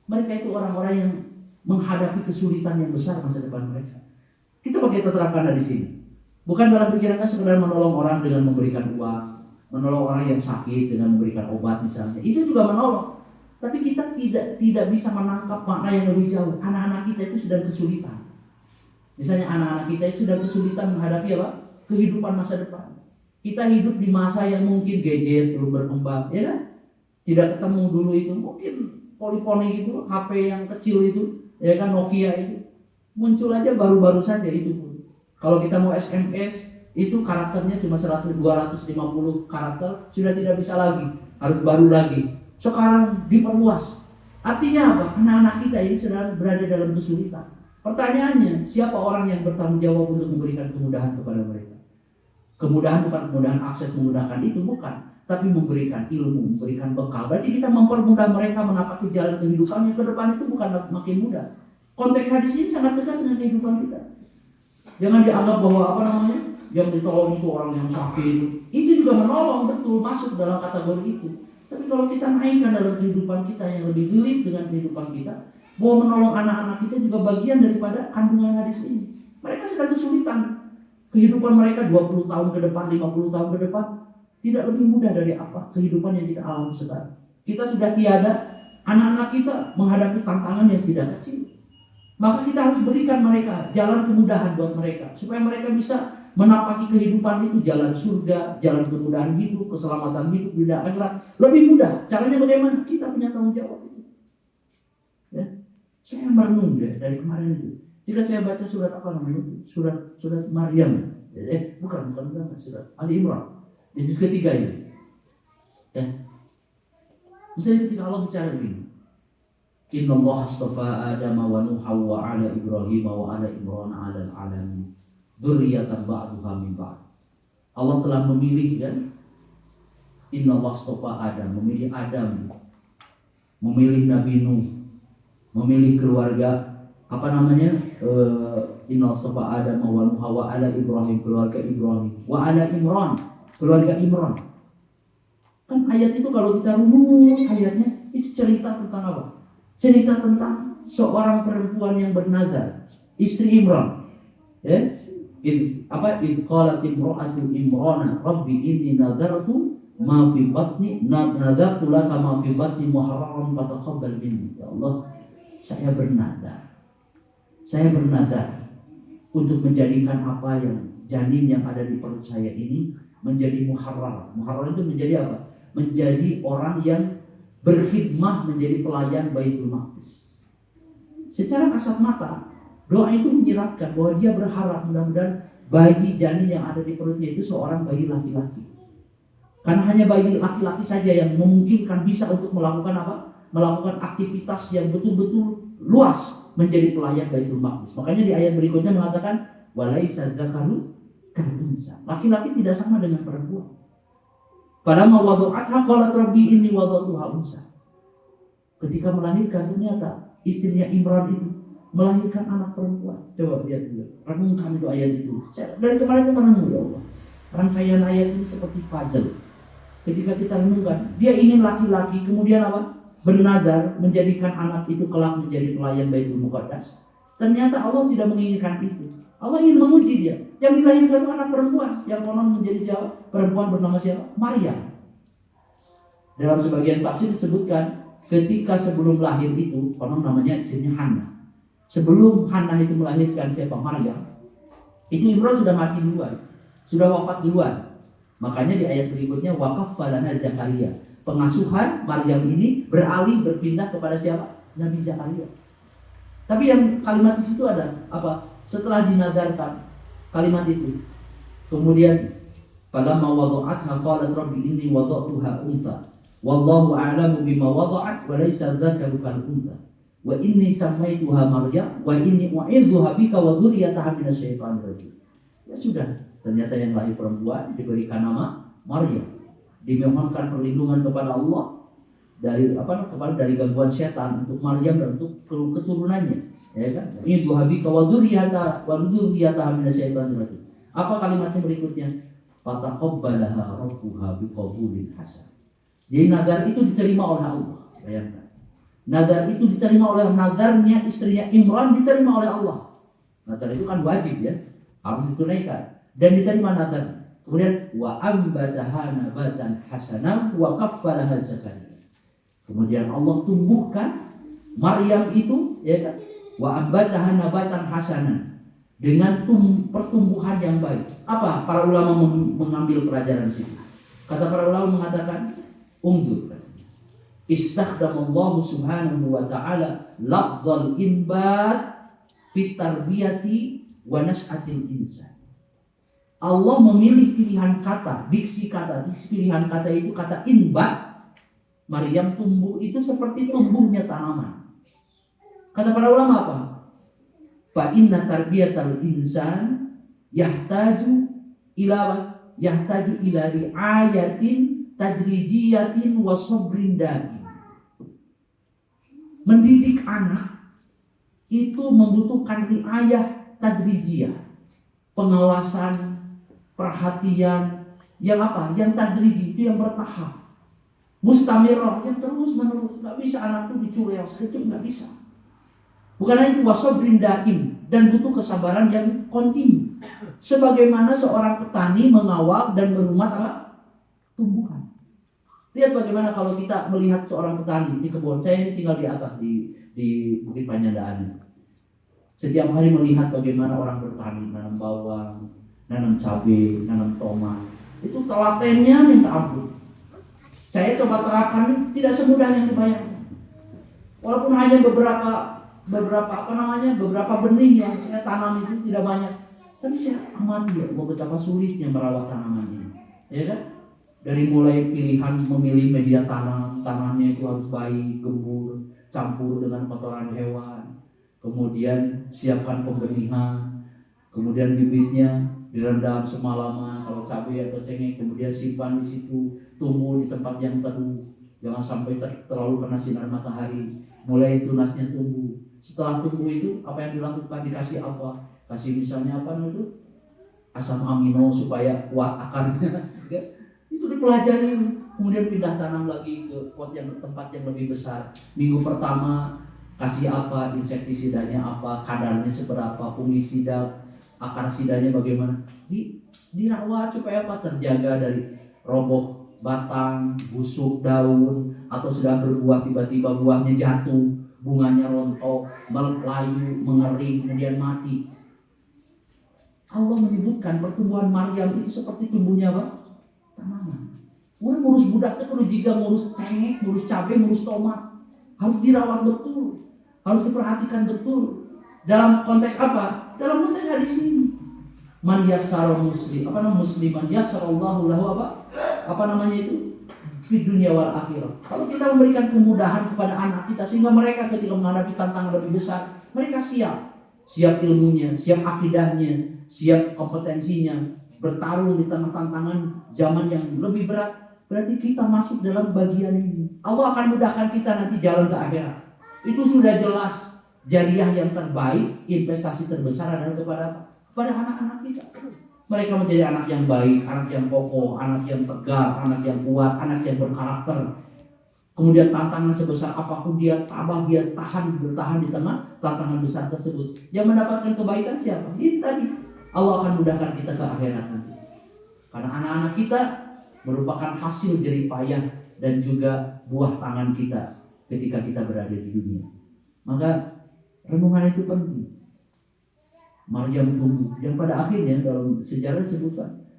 Speaker 1: Mereka itu orang-orang yang menghadapi kesulitan yang besar masa depan mereka. Kita pakai terapkan di sini. Bukan dalam pikirannya sekedar menolong orang dengan memberikan uang, menolong orang yang sakit dengan memberikan obat misalnya. Itu juga menolong. Tapi kita tidak bisa menangkap makna yang lebih jauh. Anak-anak kita itu sedang kesulitan. Misalnya anak-anak kita itu sudah kesulitan menghadapi kehidupan masa depan. Kita hidup di masa yang mungkin gadget belum berkembang, ya kan? Tidak ketemu dulu itu, mungkin poliponi gitu, HP yang kecil itu, ya kan, Nokia itu muncul aja baru-baru saja itu pun. Kalau kita mau SMS itu karakternya cuma 250 karakter, sudah tidak bisa lagi, harus baru lagi. Sekarang diperluas. Artinya apa? Anak-anak kita ini sedang berada dalam kesulitan. Pertanyaannya, siapa orang yang bertanggung jawab untuk memberikan kemudahan kepada mereka? Kemudahan bukan kemudahan akses menggunakan itu, bukan, tapi memberikan ilmu, memberikan bekal. Berarti kita mempermudah mereka menapaki jalan kehidupan yang ke depan itu bukan makin mudah. Konteks hadis ini sangat dekat dengan kehidupan kita. Jangan dianggap bahwa yang ditolong itu orang yang sakit. Itu juga menolong, betul, masuk dalam kategori itu. Tapi kalau kita naikkan dalam kehidupan kita yang lebih relate dengan kehidupan kita, bahwa menolong anak-anak kita juga bagian daripada kandungan hadis ini. Mereka sedang kesulitan. Kehidupan mereka 20 tahun ke depan, 50 tahun ke depan tidak lebih mudah dari apa kehidupan yang kita alami sekarang. Kita sudah tiada, anak-anak kita menghadapi tantangan yang tidak kecil. Maka kita harus berikan mereka jalan kemudahan buat mereka, supaya mereka bisa menapaki kehidupan itu, jalan surga, jalan kemudahan hidup, keselamatan hidup di akhirat lebih mudah. Caranya bagaimana? Kita punya tanggung jawab itu. Ya. Saya merenung deh dari kemarin itu. Jika saya baca surat apa namanya itu? Surat Maryam. Bukan surat Ali Imran. Di juz ketiga ini. Ya. Misalnya ketika Allah bicara begini. Inna Allah astafa Adam wa Nuha wa ala Ibrahim wa ala Imran ala alamin. Dzurriyyatan ba'duha min ba'd. Allah telah memilih, kan? Inna Allah astafa Adam, memilih Adam. Memilih Nabi Nuh. Memilih keluarga Inna astafa Adam wa Nuha wa ala Ibrahim, keluarga Ibrahim, wa ala Imran, keluarga Imran. Kan ayat itu kalau kita runut ayatnya, itu cerita tentang apa? Cerita tentang seorang perempuan yang bernazar, istri Imran. Ya, itu apa? Itu qalat imra'atu Imrana, Rabbi inni nadartu ma fi batni, nadartu laka ma fi batni muharraran fataqabbal minni. Ya Allah, saya bernadar untuk menjadikan apa yang janin yang ada di perut saya ini menjadi muharrar. Muharrar itu menjadi apa? Menjadi orang yang berkhidmah, menjadi pelayan Baitul Maqdis. Secara kasat mata, doa itu menyiratkan bahwa dia berharap mudah-mudahan bayi janin yang ada di perutnya itu seorang bayi laki-laki. Karena hanya bayi laki-laki saja yang memungkinkan bisa untuk melakukan apa? Melakukan aktivitas yang betul-betul luas menjadi pelayan Baitul Maqdis. Makanya di ayat berikutnya mengatakan walaisa dzakaru kal unsa. Laki-laki tidak sama dengan perempuan. Falamma wada'atha qalat rabbi inni wada'tuha unsa. Ketika melahirkan ternyata istrinya Imran itu melahirkan anak perempuan. Coba lihat dulu. Renungkan itu ayat itu. Dari kemarin itu merenung, ya Allah. Rangkaian ayat ini seperti puzzle. Ketika kita renungkan, dia ingin laki-laki, kemudian apa? Bernadar menjadikan anak itu kelak menjadi pelayan Baitul Muqaddas. Ternyata Allah tidak menginginkan itu. Allah ingin menguji dia. Yang dilahirkan itu anak perempuan, yang konon menjadi siapa? Perempuan bernama siapa? Maryam. Dalam sebagian tafsir disebutkan ketika sebelum lahir itu, konon namanya istrinya Hannah. Sebelum Hannah itu melahirkan siapa? Maryam. Itu Imran sudah mati duluan, sudah wafat duluan. Makanya di ayat berikutnya waqaffalana Zakaria. Pengasuhan Maryam ini berpindah kepada siapa? Nabi Zakaria. Tapi yang kalimat di situ ada apa? Setelah dinadarkan kalimat itu, kemudian falamma wada'atha qalat rabbi inni wada'tuha untha wallahu a'lamu bima wada'at wa laysa dzakaru kal untha wa inni sammaituha Maryam wa inni u'idzuha bika wa dzurriyyataha minasyaitonir rajim. Ya sudah, ternyata yang lahir perempuan diberikan nama Maryam. Dimohonkan perlindungan kepada Allah dari gangguan setan untuk Maryam dan untuk keturunannya, ya kan? Ini duhabika wa dzurriyyataha minasyaitonir rajim. Apa kalimatnya berikutnya? Fataqabbalaha rabbuha biqabulin hasan. Jadi nadar itu diterima oleh Allah. Bayangkan. Nadar itu diterima oleh nadarnya istrinya Imran diterima oleh Allah. Nadar itu kan wajib, ya, harus ditunaikan dan diterima nadar. Kemudian wa ambataha nabatan hasanah wa kaffalaha Zakaria. Kemudian Allah tumbuhkan Maryam itu, ya kan? Wa ambataha nabatan hasanah. dengan pertumbuhan yang baik. Apa para ulama mengambil pelajaran di sini? Kata para ulama mengatakan, undur. Istakhdamallahu subhanahu wa ta'ala lafzal inbat fit tarbiyati wa nas'atil insan. Allah memilih pilihan kata, diksi pilihan kata itu kata inbat. Maryam tumbuh itu seperti tumbuhnya tanaman. Kata para ulama apa? Fa inna tarbiyatal insan yahtaju ila riayatin tadrijiyatin wa sabrin daqi. Mendidik anak itu membutuhkan riayah tadrijiyah, pengawasan, perhatian yang apa? Yang tadriji, itu yang bertahap. Mustamirah, yang terus menerus. Gak bisa anak itu diculik sekejap, gak bisa. Bukan hanya itu, wasabrin daim, dan butuh kesabaran yang kontinu. Sebagaimana seorang petani mengawal dan merumat apa? Tumbuhan. Lihat bagaimana kalau kita melihat seorang petani di kebun. Saya ini tinggal di atas di Bukit Panyandaan. Setiap hari melihat bagaimana orang bertani, nanam bawang, nanam cabai, nanam tomat. Itu telatennya minta ampun. Saya coba terapkan, tidak semudah yang dibayangkan. Walaupun hanya beberapa benih yang saya tanam itu tidak banyak, tapi saya amati ya betapa sulitnya merawat tanaman ini, ya kan? Dari mulai pilihan memilih media tanamnya itu harus baik, gembur, campur dengan kotoran hewan, kemudian siapkan pembenihan, kemudian bibitnya direndam semalaman kalau cabai atau cengkeh, kemudian simpan di situ, tumbuh di tempat yang teduh, jangan sampai terlalu kena sinar matahari. Mulai tunasnya tumbuh. Setelah tumbuh itu apa yang dilakukan? Dikasih apa? Kasih misalnya apa itu? Asam amino supaya kuat akarnya. Itu dipelajari, kemudian pindah tanam lagi ke tempat yang lebih besar. Minggu pertama kasih apa, insektisidanya apa, kadarnya seberapa, fungisida, akar sidanya bagaimana, dirawat supaya apa? Terjaga dari roboh batang, busuk daun, atau sudah berbuah tiba-tiba buahnya jatuh, bunganya rontok, melayu, mengering, kemudian mati. Allah menyebutkan pertumbuhan Maryam itu seperti tumbuhnya apa? Tanaman. Ngurus budaknya perlu juga ngurus cengkeh, ngurus cabai, ngurus tomat. Harus dirawat betul, harus diperhatikan betul. Dalam konteks apa? Dalam konteks hadis ini. Man yassara musliman yassarallahu lahu apa namanya itu? Di dunia wal akhirah. Kalau kita memberikan kemudahan kepada anak kita sehingga mereka ketika menghadapi tantangan lebih besar, mereka siap ilmunya, siap akidahnya, siap kompetensinya, bertarung di tengah tantangan zaman yang lebih berat. Berarti kita masuk dalam bagian ini. Allah akan mudahkan kita nanti jalan ke akhirat. Itu sudah jelas. Jariah yang terbaik, investasi terbesar adalah kepada anak-anak kita. Mereka menjadi anak yang baik, anak yang kokoh, anak yang tegar, anak yang kuat, anak yang berkarakter. Kemudian tantangan sebesar apapun dia tabah, dia bertahan di tengah tantangan besar tersebut. Yang mendapatkan kebaikan siapa? Itu tadi. Allah akan mudahkan kita ke akhirat nanti. Karena anak-anak kita merupakan hasil jerih payah dan juga buah tangan kita ketika kita berada di dunia. Maka renungan itu penting. Maryam tumbuh yang pada akhirnya dalam sejarah disebutkan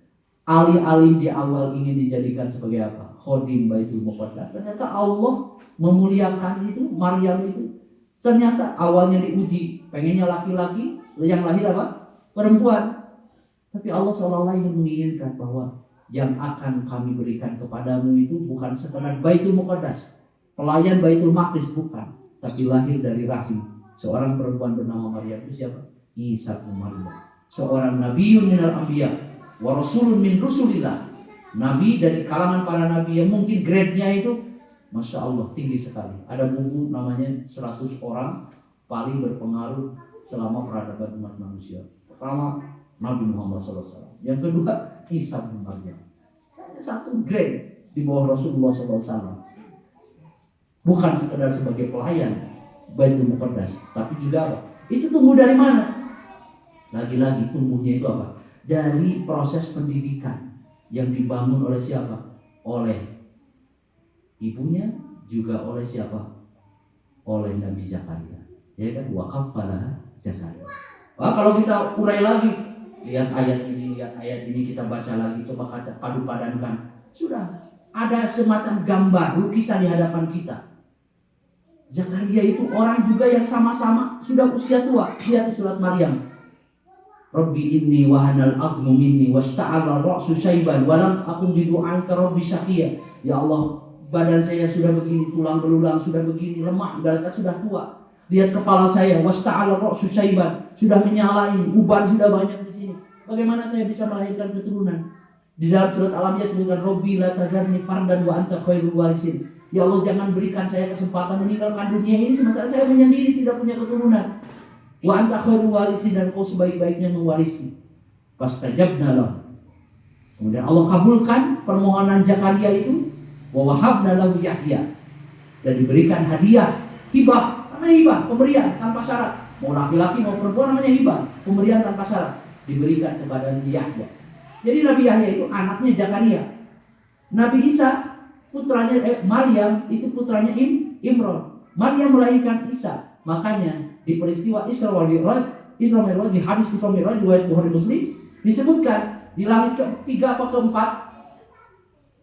Speaker 1: alih-alih di awal ingin dijadikan sebagai apa? Khodim Baitul Muqaddas. Ternyata Allah memuliakan itu Maryam itu. Ternyata awalnya diuji, pengennya laki-laki, yang lahir apa? Perempuan. Tapi Allah seolah-olah ingin menginginkan bahwa yang akan kami berikan kepadamu itu bukan sekadar Baitul Muqaddas, pelayan Baitul Maqdis, bukan, tapi lahir dari rahim seorang perempuan bernama Maryam. Itu siapa? Isa bin Maryam, seorang nabiyyun minal anbiya wa rasulun min rusulillah, nabi dari kalangan para nabi yang mungkin grade-nya itu Masya Allah tinggi sekali. Ada buku namanya 100 orang paling berpengaruh selama peradaban umat manusia. Pertama Nabi Muhammad SAW, yang kedua Isa bin Maryam. Satu grade di bawah Rasulullah SAW. Bukan sekedar sebagai pelayan Baitul Muqaddas, tapi juga apa? Itu tumbuh dari mana? Lagi-lagi tumbuhnya itu apa? Dari proses pendidikan yang dibangun oleh siapa? Oleh ibunya, juga oleh siapa? Oleh Nabi Zakaria. Ya kan? Wa kaffalaha Zakaria. Wah, kalau kita urai lagi, lihat ayat ini, kita baca lagi, coba padu padankan. Sudah ada semacam gambar, lukisan di hadapan kita. Zakaria itu orang juga yang sama-sama sudah usia tua. Lihat di surat Maryam. Rabbi inni wahanal azmu minni wasta'ala ra'su syaiban walam akun bidu'aika rabbi syaqiya. Ya Allah, badan saya sudah begini, tulang belulang sudah begini, lemah, ibaratnya sudah tua. Lihat kepala saya, wasta'ala ra'su syaiban, sudah menyalain, uban sudah banyak di sini. Bagaimana saya bisa melahirkan keturunan? Di dalam surat Al-Anbiya sebutkan Rabbi la tazarni fardan wa anta khairul warisin. Ya Allah, jangan berikan saya kesempatan meninggalkan dunia ini sementara saya menyendiri tidak punya keturunan. Wa anta khairul warisin, dan kau sebaik-baiknya mewarisi. Fastajabna lahu. Kemudian Allah kabulkan permohonan Zakaria itu. Wa wahabna lahu Yahya, dan diberikan hadiah, hibah, namanya hibah, pemberian tanpa syarat. Mau laki-laki mau perempuan namanya hibah, pemberian tanpa syarat, diberikan kepada Yahya. Jadi Nabi Yahya itu anaknya Zakaria. Nabi Isa putranya Maryam itu putranya Imran. Maryam melahirkan Isa. Makanya di peristiwa Isra Mi'raj, di hadis Isra Mi'raj riwayat Bukhari Muslim disebutkan di langit ketiga apa keempat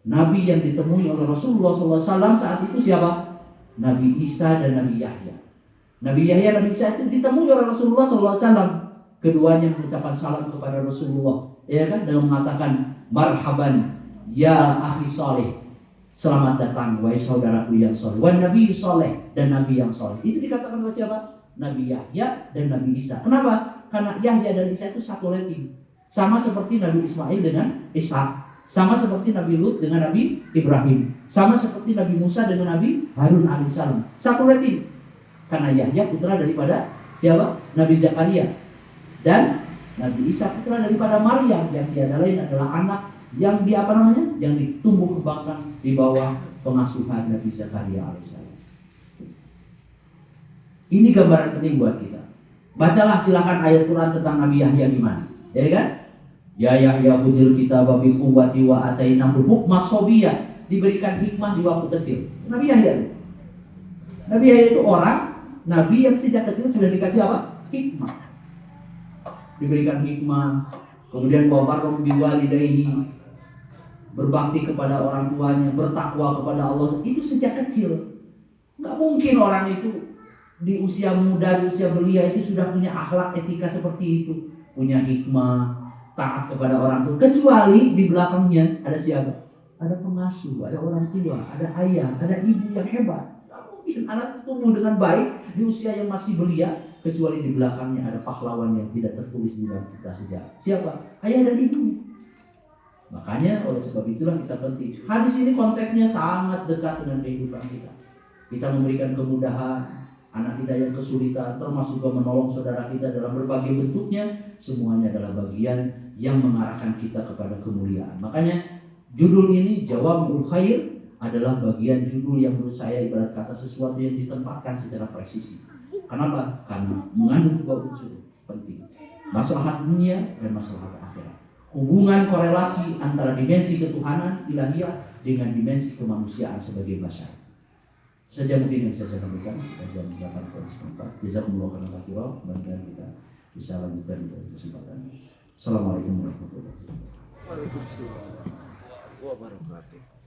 Speaker 1: Nabi yang ditemui oleh Rasulullah SAW saat itu siapa? Nabi Isa dan Nabi Yahya. Nabi Yahya dan Nabi Isa itu ditemui oleh Rasulullah SAW. Keduanya mengucapkan salam kepada Rasulullah, ya kan, dengan mengatakan marhaban ya akhi soleh, selamat datang wahai saudaraku yang soleh, wan nabi soleh, dan nabi yang soleh. Itu dikatakan oleh siapa? Nabi Yahya dan Nabi Isa. Kenapa? Karena Yahya dan Isa itu satu rating, sama seperti Nabi Ismail dengan Ishak, sama seperti Nabi Lut dengan Nabi Ibrahim, sama seperti Nabi Musa dengan Nabi Harun alaihissalam. Satu rating. Karena Yahya putra daripada siapa? Nabi Zakaria. Dan Nabi Isa putra daripada Maryam, yang tiada lain adalah anak yang yang ditumbuh kembangkan di bawah pengasuhan Nabi Zakaria alaihissalam. Ini gambaran penting buat kita. Bacalah silakan ayat Quran tentang Nabi Yahya gimana, ya kan? Ya Yahya khudil kitab bi quwwati wa atainahu hukma sobiyah, diberikan hikmah di waktu kecil. Nabi Yahya. Nabi Yahya itu orang nabi yang sejak kecil sudah dikasih apa? Hikmah. Diberikan hikmah, kemudian wabarrum biwalidayhi, berbakti kepada orang tuanya, bertakwa kepada Allah, itu sejak kecil. Nggak mungkin orang itu di usia muda, di usia belia itu sudah punya akhlak etika seperti itu, punya hikmah, taat kepada orang tua, kecuali di belakangnya ada siapa? Ada pengasuh, ada orang tua, ada ayah, ada ibu yang hebat. Nggak mungkin anak tumbuh dengan baik di usia yang masih belia, kecuali di belakangnya ada pahlawan yang tidak tertulis di dalam kitab sejarah. Siapa? Ayah dan ibu. Makanya oleh sebab itulah kita penting. Hadis ini konteksnya sangat dekat dengan kehidupan kita. Kita memberikan kemudahan, anak kita yang kesulitan, termasuk juga menolong saudara kita dalam berbagai bentuknya, semuanya adalah bagian yang mengarahkan kita kepada kemuliaan. Makanya judul ini Jawami'ul Khair adalah bagian judul yang menurut saya ibarat kata sesuatu yang ditempatkan secara presisi. Kenapa? Karena mengandung dua unsur penting, maslahat dunia dan maslahat akhirat. Hubungan korelasi antara dimensi ketuhanan ilahiyah dengan dimensi kemanusiaan sebagai bashar. Saja mungkin yang bisa saya sampaikan dan silakan bersemangat. Jazakumullah khairan. Mudah-mudahan kita bisa lanjutkan pada kesempatan. Assalamualaikum warahmatullahi wabarakatuh.
Speaker 2: Waalaikumsalam warahmatullahi wabarakatuh.